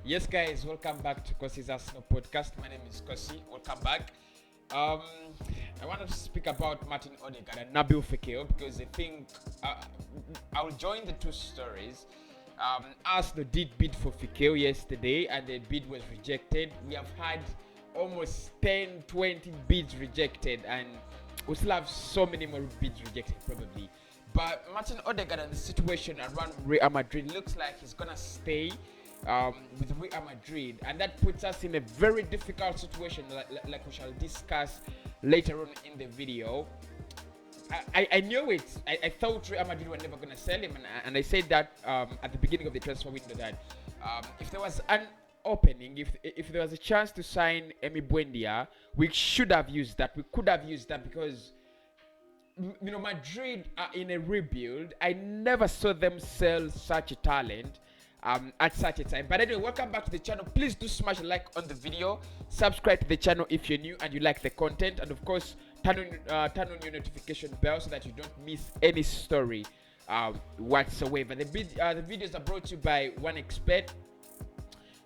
Yes, guys, welcome back to Cossy's Arsenal podcast. My name is Cossy. Welcome back. Um, I wanted to speak about Martin Odegaard and Nabil Fekir because I think I'll join the two stories. Arsenal did bid for Fekir yesterday and the bid was rejected. We have had almost 10, 20 bids rejected and we still have so many more bids rejected probably. But Martin Odegaard and the situation around Real Madrid looks like he's going to stay with Real Madrid, and that puts us in a very difficult situation, like we shall discuss later on in the video. I knew it. I thought Real Madrid were never going to sell him, and I said that at the beginning of the transfer window that if there was an opening, if there was a chance to sign Emi Buendia, we should have used that. We could have used that because Madrid are in a rebuild. I never saw them sell such a talent at such a time. But anyway, welcome back to the channel. Please do smash a like on the video, subscribe to the channel if you're new and you like the content, and of course turn on your notification bell so that you don't miss any story whatsoever. The videos are brought to you by One Expert.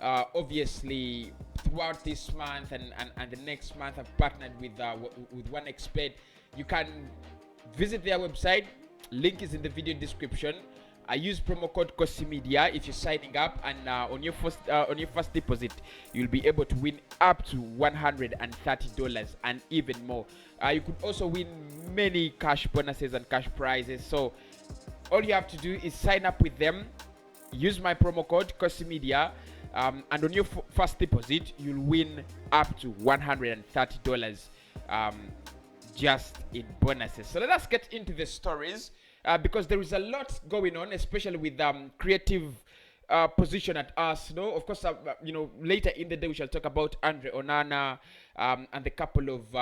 Obviously throughout this month and the next month I've partnered with One Expert. You can visit their website, link is in the video description. I use promo code Cossy Media if you're signing up, and on your first deposit you'll be able to win up to $130 and even more. You could also win many cash bonuses and cash prizes. So all you have to do is sign up with them, use my promo code Cossy Media, and on your first deposit you'll win up to $130 just in bonuses. So let us get into the stories. Because there is a lot going on, especially with creative position at Arsenal. Of course, later in the day we shall talk about Andre Onana and a couple of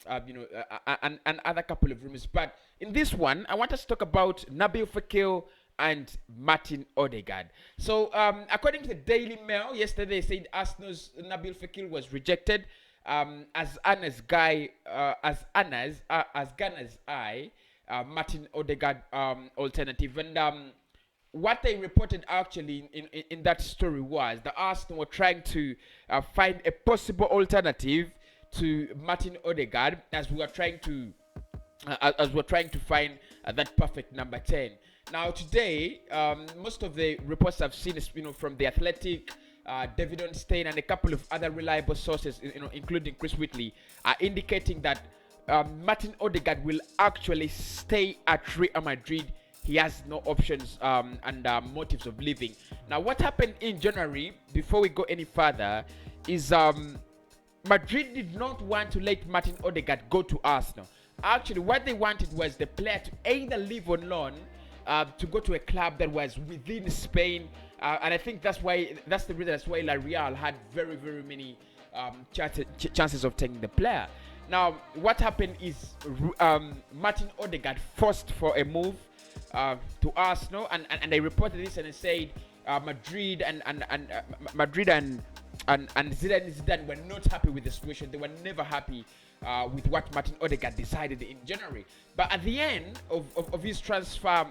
and other couple of rumors. But in this one, I want us to talk about Nabil Fekir and Martin Odegaard. So according to the Daily Mail, yesterday said Arsenal's Nabil Fekir was rejected as Ghana's eye. Martin Odegaard alternative, and what they reported actually in that story was that Arsenal were trying to find a possible alternative to Martin Odegaard as we were trying to find that perfect number 10. Now today, most of the reports I've seen is from the Athletic, David Ornstein, and a couple of other reliable sources, including Chris Whitley, are indicating that Martin Odegaard will actually stay at Real Madrid. He has no options and motives of leaving. Now, what happened in January, before we go any further, is Madrid did not want to let Martin Odegaard go to Arsenal. Actually, what they wanted was the player to either leave on loan to go to a club that was within Spain, and I think that's the reason that's why La Real had very, very many chances of taking the player. Now, what happened is Martin Odegaard forced for a move to Arsenal, and they reported this and they said Madrid and Zidane were not happy with the situation. They were never happy with what Martin Odegaard decided in January. But at the end of his transfer,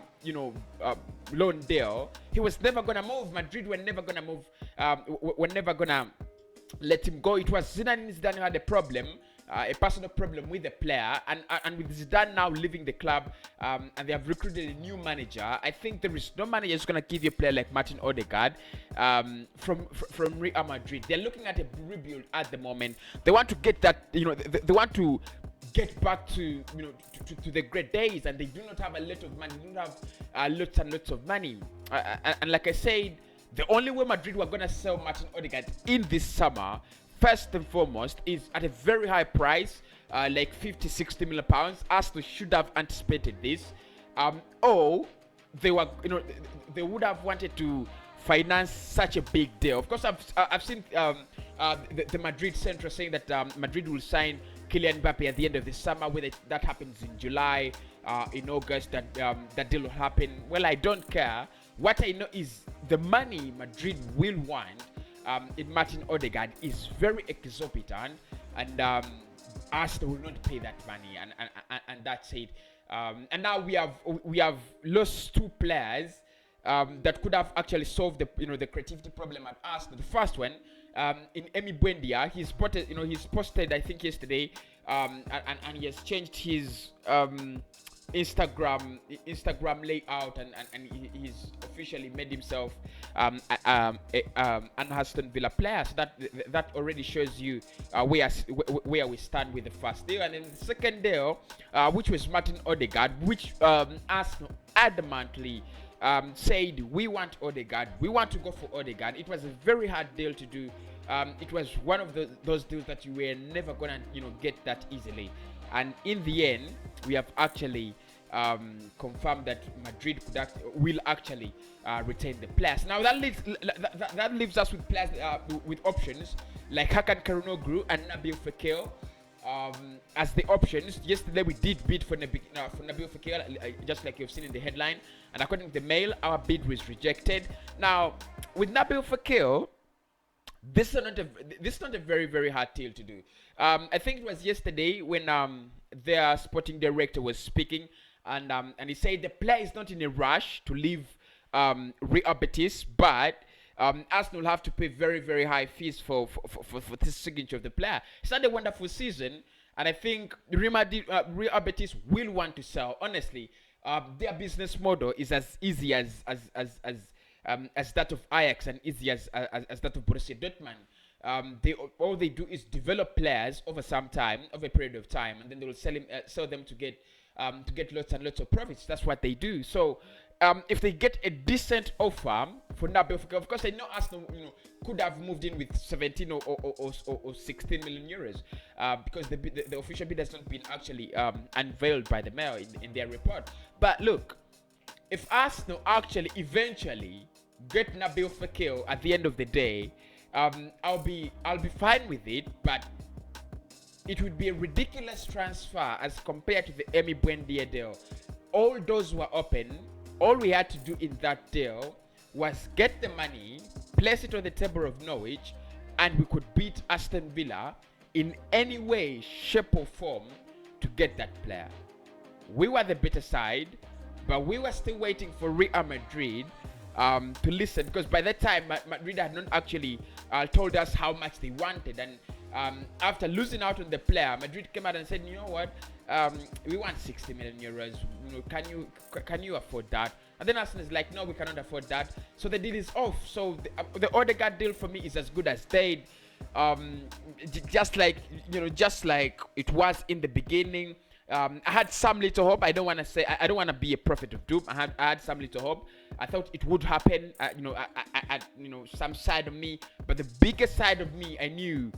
loan deal, he was never gonna move. Madrid were never gonna move. Were never gonna let him go. It was Zidane who had a problem. A personal problem with the player, and with Zidane now leaving the club, and they have recruited a new manager. I think there is no manager who's going to give you a player like Martin Odegaard from Real Madrid. They're looking at a rebuild at the moment. They want to get that, they want to get back to to the great days, and they do not have a lot of money. They don't have lots and lots of money, and like I said, the only way Madrid were going to sell Martin Odegaard in this summer, first and foremost, is at a very high price, like 50-60 million pounds. Arsenal should have anticipated this, or they were, they would have wanted to finance such a big deal. Of course, I've seen the Madrid Central saying that Madrid will sign Kylian Mbappe at the end of the summer. Whether that happens in July, in August, that deal will happen. Well, I don't care. What I know is the money Madrid will want in Martin Odegaard is very exorbitant, and Arsenal will not pay that money, and that's it. And now we have lost two players that could have actually solved the creativity problem at Arsenal. The first one, in Emi Buendia, he's posted I think yesterday, and he has changed his Instagram layout, and he's officially made himself an Aston Villa player. So that already shows you where we stand with the first deal. And then the second deal, which was Martin Odegaard, which Arsenal adamantly said, we want Odegaard, we want to go for Odegaard. It was a very hard deal to do. It was one of those deals that you were never gonna get that easily, and in the end we have actually confirmed that Madrid will actually retain the players. Now that leaves us with players with options like Hakan Karunoglu and Nabil Fekir as the options. Yesterday we did bid for Nabil Fekir, just like you've seen in the headline, and according to the Mail, our bid was rejected. Now with Nabil Fekir, this is not a very, very hard deal to do. I think it was yesterday when their sporting director was speaking, and he said the player is not in a rush to leave Real Betis, but Arsenal will have to pay very, very high fees for the signature of the player. It's not a wonderful season, and I think Real Betis will want to sell. Honestly, their business model is as easy as that of Ajax and easy as that of Borussia Dortmund. All they do is develop players over a period of time, and then they will sell them to get lots and lots of profits. That's what they do. So if they get a decent offer for Nabil Fekir, of course I know Arsenal could have moved in with 17 or 16 million euros, because the official bid has not been actually unveiled by the Mail in their report. But look, if Arsenal actually eventually get Nabil Fekir at the end of the day, I'll be fine with it, but it would be a ridiculous transfer as compared to the Emi Buendia deal. All doors were open. All we had to do in that deal was get the money, place it on the table of Norwich, and we could beat Aston Villa in any way, shape or form to get that player. We were the better side, but we were still waiting for Real Madrid to listen, because by that time Madrid had not actually told us how much they wanted, and after losing out on the player, Madrid came out and said, you know what, we want 60 million euros. Can you afford that? And then Arsenal is like, no, we cannot afford that. So the deal is off. So the Odegaard deal for me is as good as dead. Just like it was in the beginning. I had some little hope. I don't want to be a prophet of doom. I had some little hope. I thought it would happen. Some side of me, but the biggest side of me, I knew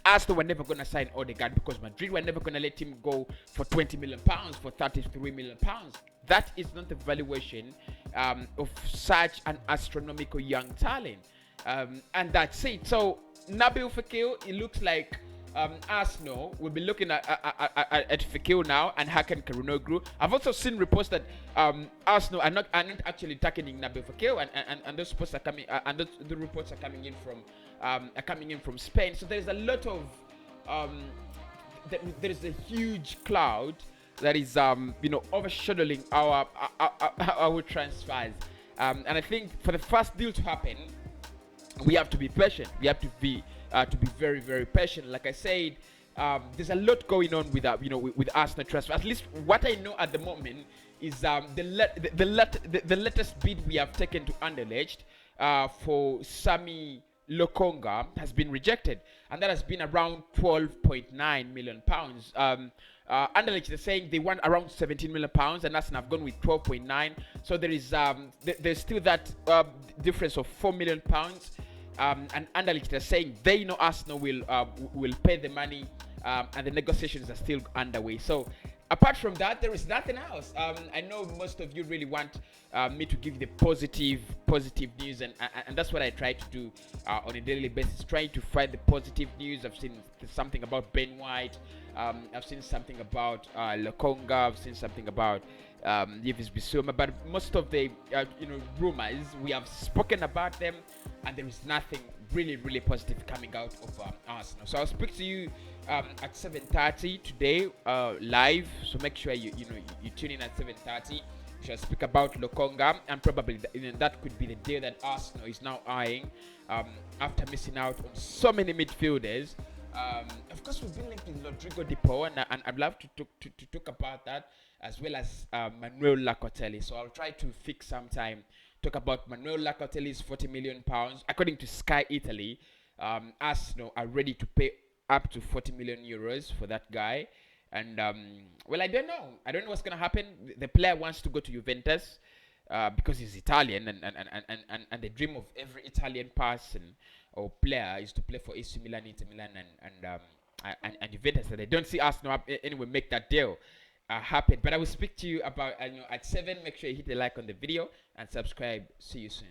Arsenal were never going to sign Odegaard, because Madrid were never going to let him go for 20 million pounds, for 33 million pounds. That is not the valuation of such an astronomical young talent. And that's it. So Nabil Fekir, it looks like Arsenal will be looking at Fekir now and Hakan Karunoglu. I've also seen reports that Arsenal are not actually targeting Nabil Fekir, and those reports are coming the reports are coming in from Spain. So there's a lot of there is a huge cloud that is overshadowing our transfers, and I think for the first deal to happen, we have to be patient. We have to be very, very patient. Like I said, there's a lot going on with Arsenal transfer. At least what I know at the moment is the latest bid we have taken to Anderlecht for Sami Lokonga has been rejected, and that has been around 12.9 million pounds. Anderlecht is saying they want around 17 million pounds, and Arsenal have gone with 12.9. So there is there's still that difference of 4 million pounds. And Anderlecht are saying they know Arsenal will pay the money, and the negotiations are still underway. So apart from that, there is nothing else. I know most of you really want me to give you the positive news, and that's what I try to do on a daily basis, trying to find the positive news. I've seen something about Ben White. I've seen something about Lokonga. I've seen something about Yves Bissouma, but most of the rumors, we have spoken about them, and there is nothing really, really positive coming out of Arsenal. So I'll speak to you at 7:30 today live. So make sure you tune in at 7:30. We shall speak about Lokonga, and probably that could be the deal that Arsenal is now eyeing after missing out on so many midfielders. Of course, we've been linked with Rodrigo Di Paul, and I'd love to talk about that, as well as Manuel Locatelli. So I'll try to fix some time, talk about Manuel Locatelli's £40 million. According to Sky Italy, Arsenal are ready to pay up to €40 million for that guy. And well, I don't know what's gonna happen. The player wants to go to Juventus because he's Italian, and the dream of every Italian person or player is to play for AC Milan, Inter Milan, and Juventus. So they don't see Arsenal anyway make that deal happen. But I will speak to you about at 7. Make sure you hit the like on the video and subscribe. See you soon.